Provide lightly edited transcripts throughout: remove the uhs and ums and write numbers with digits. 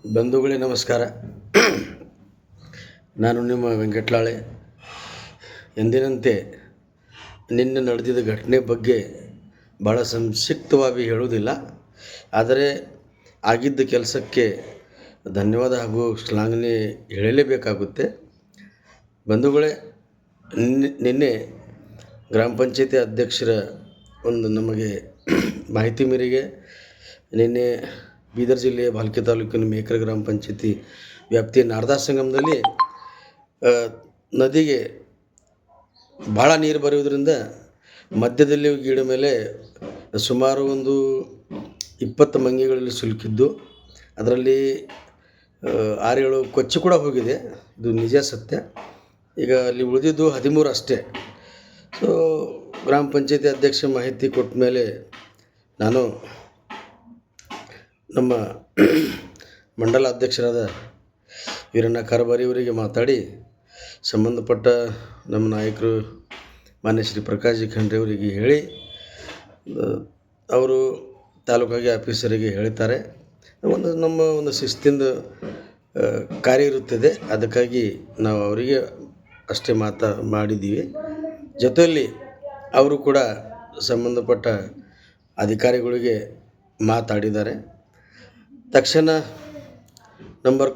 ಬಂಧುಗಳೇ ನಮಸ್ಕಾರ. ನಾನು ನಿಮ್ಮ ವೆಂಕಟಲಾಳೆ. ಎಂದಿನಂತೆ ನಿನ್ನೆ ನಡೆದಿದ್ದ ಘಟನೆ ಬಗ್ಗೆ ಭಾಳ ಸಂಕ್ಷಿಪ್ತವಾಗಿ ಹೇಳುವುದಿಲ್ಲ, ಆದರೆ ಆಗಿದ್ದ ಕೆಲಸಕ್ಕೆ ಧನ್ಯವಾದ ಹಾಗೂ ಶ್ಲಾಘನೆ ಹೇಳಲೇಬೇಕಾಗುತ್ತೆ. ಬಂಧುಗಳೇ, ನಿನ್ನೆ ಗ್ರಾಮ ಪಂಚಾಯತಿ ಅಧ್ಯಕ್ಷರ ಒಂದು ನಮಗೆ ಮಾಹಿತಿ ಮೇರೆಗೆ ನಿನ್ನೆ ಬೀದರ್ ಜಿಲ್ಲೆಯ ಭಾಲ್ಕಿ ತಾಲೂಕಿನ ಮೇಕರ ಗ್ರಾಮ ಪಂಚಾಯತಿ ವ್ಯಾಪ್ತಿಯ ನಾರದಾ ಸಂಗಮದಲ್ಲಿ ನದಿಗೆ ಭಾಳ ನೀರು ಬರುವುದರಿಂದ ಮಧ್ಯದಲ್ಲಿ ಗಿಡ ಮೇಲೆ ಸುಮಾರು ಒಂದು 20 ಮಂಗಿಗಳಲ್ಲಿ ಸಿಲುಕಿದ್ದು, ಅದರಲ್ಲಿ 6-7 ಕೊಚ್ಚಿ ಕೂಡ ಹೋಗಿದೆ. ಇದು ನಿಜ ಸತ್ಯ. ಈಗ ಅಲ್ಲಿ ಉಳಿದಿದ್ದು 13 ಅಷ್ಟೇ. ಸೊ ಗ್ರಾಮ ಪಂಚಾಯತಿ ಅಧ್ಯಕ್ಷ ಮಾಹಿತಿ ಕೊಟ್ಟ ಮೇಲೆ ನಾನು ನಮ್ಮ ಮಂಡಲ ಅಧ್ಯಕ್ಷರಾದ ವೀರಣ್ಣ ಕಾರಬಾರಿ ಅವರಿಗೆ ಮಾತಾಡಿ ಸಂಬಂಧಪಟ್ಟ ನಮ್ಮ ನಾಯಕರು ಮಾನ್ಯ ಶ್ರೀ ಪ್ರಕಾಶ್ ಜಿ ಖಂಡ್ರೆ ಅವರಿಗೆ ಹೇಳಿ, ಅವರು ತಾಲೂಕಾಗಿ ಆಫೀಸರಿಗೆ ಹೇಳ್ತಾರೆ. ನಮ್ಮ ಒಂದು ಶಿಸ್ತಿಂದ ಕಾರ್ಯ ಇರುತ್ತದೆ, ಅದಕ್ಕಾಗಿ ನಾವು ಅವರಿಗೆ ಅಷ್ಟೇ ಮಾಡಿದ್ದೀವಿ. ಜೊತೆಯಲ್ಲಿ ಅವರು ಕೂಡ ಸಂಬಂಧಪಟ್ಟ ಅಧಿಕಾರಿಗಳಿಗೆ ಮಾತಾಡಿದ್ದಾರೆ. ತಕ್ಷಣ ನಂಬರ್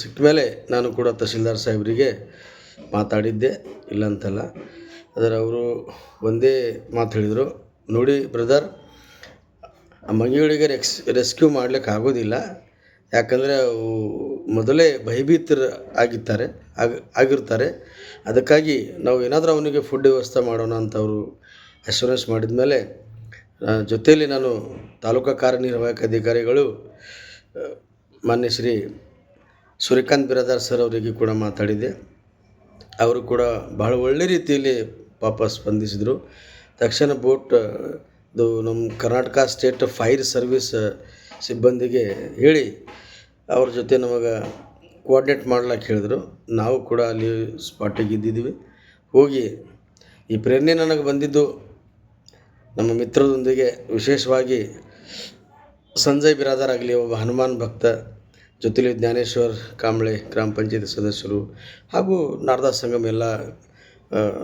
ಸಿಕ್ಕ ಮೇಲೆ ನಾನು ಕೂಡ ತಹಸೀಲ್ದಾರ್ ಸಾಹೇಬರಿಗೆ ಮಾತಾಡಿದ್ದೆ, ಇಲ್ಲ ಅಂತಲ್ಲ. ಆದರೆ ಅವರು ಒಂದೇ ಮಾತು ಹೇಳಿದರು, ನೋಡಿ ಬ್ರದರ್, ಆ ಮಂಗಿಗಳಿಗೆ ರೆಸ್ಕ್ಯೂ ಮಾಡಲಿಕ್ಕೆ ಆಗೋದಿಲ್ಲ. ಯಾಕಂದರೆ ಅವು ಮೊದಲೇ ಆಗಿರ್ತಾರೆ. ಅದಕ್ಕಾಗಿ ನಾವು ಏನಾದರೂ ಅವನಿಗೆ ಫುಡ್ ವ್ಯವಸ್ಥೆ ಮಾಡೋಣ ಅಂತ ಅವರು ಅಶ್ಯೂರೆನ್ಸ್ ಮಾಡಿದ ಮೇಲೆ, ಜೊತೆಯಲ್ಲಿ ನಾನು ತಾಲೂಕಾ ಕಾರ್ಯನಿರ್ವಾಹಕ ಅಧಿಕಾರಿಗಳು ಮಾನ್ಯ ಶ್ರೀ ಸೂರ್ಯಕಾಂತ್ ಬಿರಾದಾರ್ ಸರ್ ಅವರಿಗೆ ಕೂಡ ಮಾತಾಡಿದೆ. ಅವರು ಕೂಡ ಬಹಳ ಒಳ್ಳೆ ರೀತಿಯಲ್ಲಿ ಸ್ಪಂದಿಸಿದರು. ತಕ್ಷಣ ಬೋಟ್ದು ನಮ್ಮ ಕರ್ನಾಟಕ ಸ್ಟೇಟ್ ಫೈರ್ ಸರ್ವಿಸ್ ಸಿಬ್ಬಂದಿಗೆ ಹೇಳಿ ಅವ್ರ ಜೊತೆ ನಮಗೆ ಕೋಆರ್ಡಿನೇಟ್ ಮಾಡ್ಲಿಕ್ಕೆ ಹೇಳಿದರು. ನಾವು ಕೂಡ ಅಲ್ಲಿ ಸ್ಪಾಟಿಗೆ ಇದ್ದಿದ್ದೀವಿ. ಹೋಗಿ ಈ ಪ್ರೇರಣೆ ನನಗೆ ಬಂದಿದ್ದು ನಮ್ಮ ಮಿತ್ರರೊಂದಿಗೆ, ವಿಶೇಷವಾಗಿ ಸಂಜಯ್ ಬಿರಾದಾರ್ ಆಗಲಿ, ಒಬ್ಬ ಹನುಮಾನ್ ಭಕ್ತ, ಜೊತೆಲಿ ಜ್ಞಾನೇಶ್ವರ್ ಕಾಂಬ್ಳೆ ಗ್ರಾಮ ಪಂಚಾಯತಿ ಸದಸ್ಯರು ಹಾಗೂ ನಾರದಾ ಸಂಗಮ ಎಲ್ಲ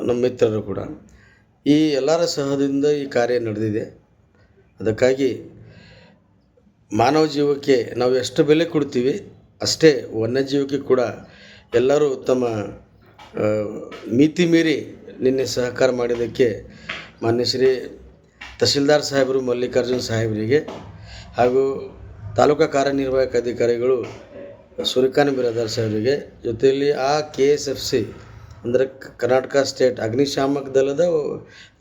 ನಮ್ಮ ಮಿತ್ರರು ಕೂಡ, ಈ ಎಲ್ಲರ ಸಹದಿಂದ ಈ ಕಾರ್ಯ ನಡೆದಿದೆ. ಅದಕ್ಕಾಗಿ ಮಾನವ ಜೀವಕ್ಕೆ ನಾವು ಎಷ್ಟು ಬೆಲೆ ಕೊಡ್ತೀವಿ, ಅಷ್ಟೇ ವನ್ಯಜೀವಕ್ಕೆ ಕೂಡ ಎಲ್ಲರೂ ತಮ್ಮ ಮಿತಿ ಮೀರಿ ನಿನ್ನೆ ಸಹಕಾರ ಮಾಡಿದ್ದಕ್ಕೆ ಮಾನ್ಯ ಶ್ರೀ ತಹಸೀಲ್ದಾರ್ ಸಾಹೇಬರು ಮಲ್ಲಿಕಾರ್ಜುನ್ ಸಾಹೇಬರಿಗೆ ಹಾಗೂ ತಾಲೂಕಾ ಕಾರ್ಯನಿರ್ವಾಹಕ ಅಧಿಕಾರಿಗಳು ಸೂರ್ಯಕಾಂತ್ ಬಿರಾದಾರ್ ಸಾಹೇಬರಿಗೆ, ಜೊತೆಯಲ್ಲಿ ಆ KSFC ಅಂದರೆ ಕರ್ನಾಟಕ ಸ್ಟೇಟ್ ಅಗ್ನಿಶಾಮಕ ದಳದ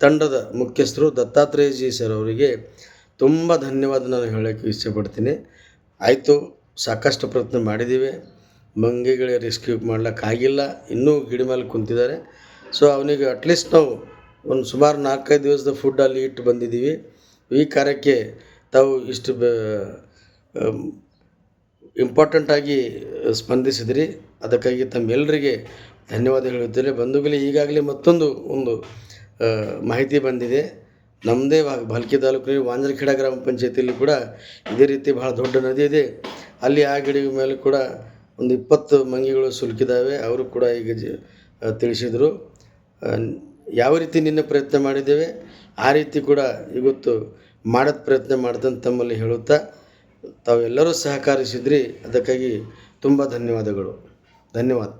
ತಂಡದ ಮುಖ್ಯಸ್ಥರು ದತ್ತಾತ್ರೇಯ ಜಿ ಸರ್ ಅವರಿಗೆ ತುಂಬ ಧನ್ಯವಾದ ನಾನು ಹೇಳೋಕ್ಕೆ ಇಷ್ಟಪಡ್ತೀನಿ. ಆಯಿತು, ಸಾಕಷ್ಟು ಪ್ರಯತ್ನ ಮಾಡಿದ್ದೀವಿ, ಮಂಗಿಗಳಿಗೆ ರೆಸ್ಕ್ಯೂ ಮಾಡ್ಲಿಕ್ಕಾಗಿಲ್ಲ, ಇನ್ನೂ ಗಿಡ ಮೇಲೆ ಕುಂತಿದ್ದಾರೆ. ಸೊ ಅವನಿಗೆ ಅಟ್ಲೀಸ್ಟ್ ನಾವು ಒಂದು ಸುಮಾರು 4-5 ದಿವಸದ ಫುಡ್ ಅಲ್ಲಿ ಇಟ್ಟು ಬಂದಿದ್ದೀವಿ. ಈ ಕಾರ್ಯಕ್ಕೆ ತಾವು ಇಷ್ಟು ಇಂಪಾರ್ಟೆಂಟಾಗಿ ಸ್ಪಂದಿಸಿದ್ರಿ, ಅದಕ್ಕಾಗಿ ತಮ್ಮೆಲ್ಲರಿಗೆ ಧನ್ಯವಾದ ಹೇಳುತ್ತೇನೆ. ಬಂಧುಗಳೇ, ಈಗಾಗಲೇ ಮತ್ತೊಂದು ಮಾಹಿತಿ ಬಂದಿದೆ. ನಮ್ಮದೇ ಭಾಲ್ಕಿ ತಾಲೂಕಿನ ವಾಂಜಲಖೇಡ ಗ್ರಾಮ ಪಂಚಾಯತಿಯಲ್ಲಿ ಕೂಡ ಇದೇ ರೀತಿ ಭಾಳ ದೊಡ್ಡ ನದಿ ಇದೆ. ಅಲ್ಲಿ ಆ ಗಿಡದ ಮೇಲೆ ಕೂಡ ಒಂದು 20 ಮಂಗಿಗಳು ಸಿಲುಕಿದ್ದಾವೆ. ಅವರು ಕೂಡ ಈಗ ತಿಳಿಸಿದರು. ಯಾವ ರೀತಿ ನಿನ್ನೆ ಪ್ರಯತ್ನ ಮಾಡಿದ್ದೇವೆ, ಆ ರೀತಿ ಕೂಡ ಇವತ್ತು ಮಾಡೋದು ಪ್ರಯತ್ನ ಮಾಡ್ತಂತ ತಮ್ಮಲ್ಲಿ ಹೇಳುತ್ತಾ, ತಾವೆಲ್ಲರೂ ಸಹಕರಿಸಿದ್ರಿ, ಅದಕ್ಕಾಗಿ ತುಂಬ ಧನ್ಯವಾದಗಳು. ಧನ್ಯವಾದ.